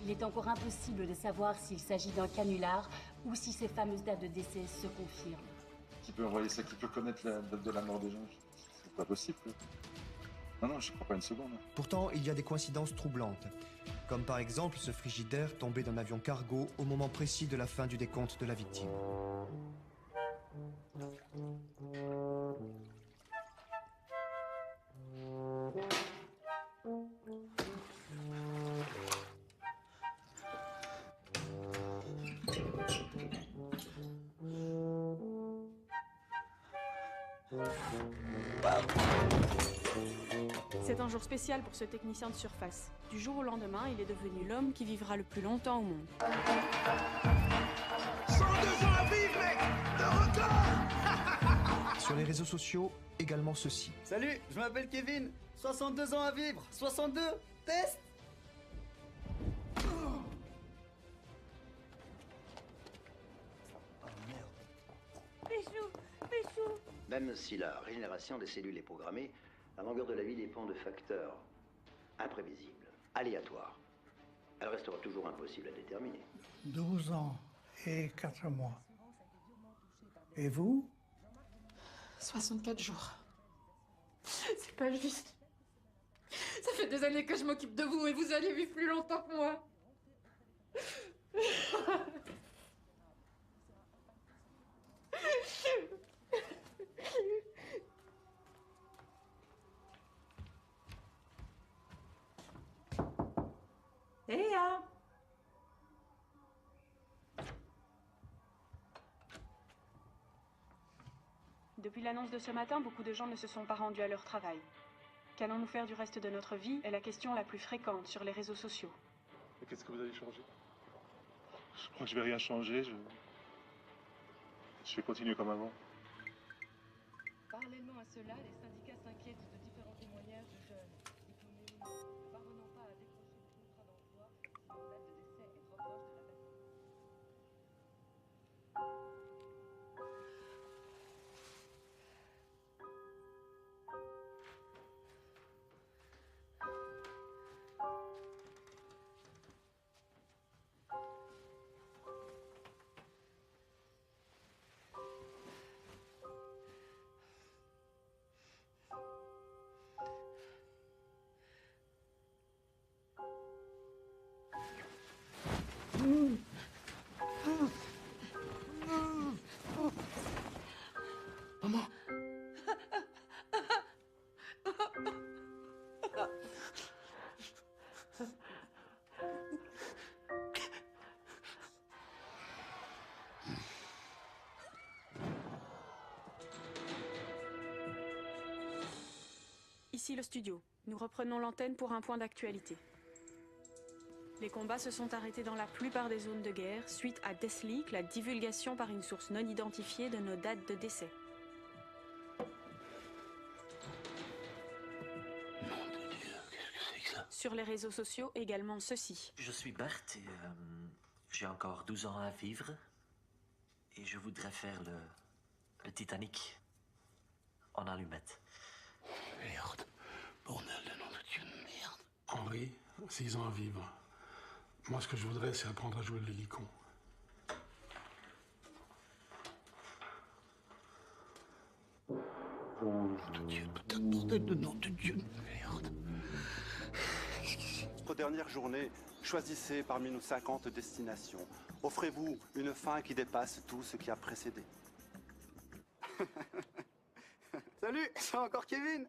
Il est encore impossible de savoir s'il s'agit d'un canular ou si ces fameuses dates de décès se confirment. Qui peut envoyer ça? Qui peut connaître la date de la mort des gens? C'est pas possible. Non, je crois pas une seconde. Pourtant, il y a des coïncidences troublantes. Comme par exemple ce frigidaire tombé d'un avion cargo au moment précis de la fin du décompte de la victime. C'est un jour spécial pour ce technicien de surface. Du jour au lendemain, il est devenu l'homme qui vivra le plus longtemps au monde. 102 ans à vivre, mec! De record! Sur les réseaux sociaux, également ceci. Salut, je m'appelle Kevin, 62 ans à vivre, 62, test! Péchou! Même si la régénération des cellules est programmée, la longueur de la vie dépend de facteurs imprévisibles, aléatoires. Elle restera toujours impossible à déterminer. 12 ans et 4 mois. Et vous? 64 jours. C'est pas juste. Ça fait des années que je m'occupe de vous et vous allez vivre plus longtemps que moi. Léa! Depuis l'annonce de ce matin, beaucoup de gens ne se sont pas rendus à leur travail. Qu'allons-nous faire du reste de notre vie est la question la plus fréquente sur les réseaux sociaux. Et qu'est-ce que vous allez changer? Je crois que je vais rien changer. Je vais continuer comme avant. Parallèlement à cela, les syndicats s'inquiètent de différents témoignages de jeunes diplômés ou non, ne parvenant pas à décrocher des contrats d'emploi si leur date de décès est trop proche de la date. Maman! Ici le studio. Nous reprenons l'antenne pour un point d'actualité. Les combats se sont arrêtés dans la plupart des zones de guerre suite à Deathleak, la divulgation par une source non identifiée de nos dates de décès. Nom de Dieu, qu'est-ce que c'est que ça? Sur les réseaux sociaux, également ceci. Je suis Bert et j'ai encore 12 ans à vivre. Et je voudrais faire le Titanic en allumette. Merde. Bordel de nom de Dieu de merde. Henri, 6 ans à vivre. Moi, ce que je voudrais, c'est apprendre à jouer le l'hélicon. Nom de Dieu, putain de bordel de nom de Dieu de merde. Notre dernière journée, choisissez parmi nos 50 destinations. Offrez-vous une fin qui dépasse tout ce qui a précédé. Salut, c'est encore Kevin.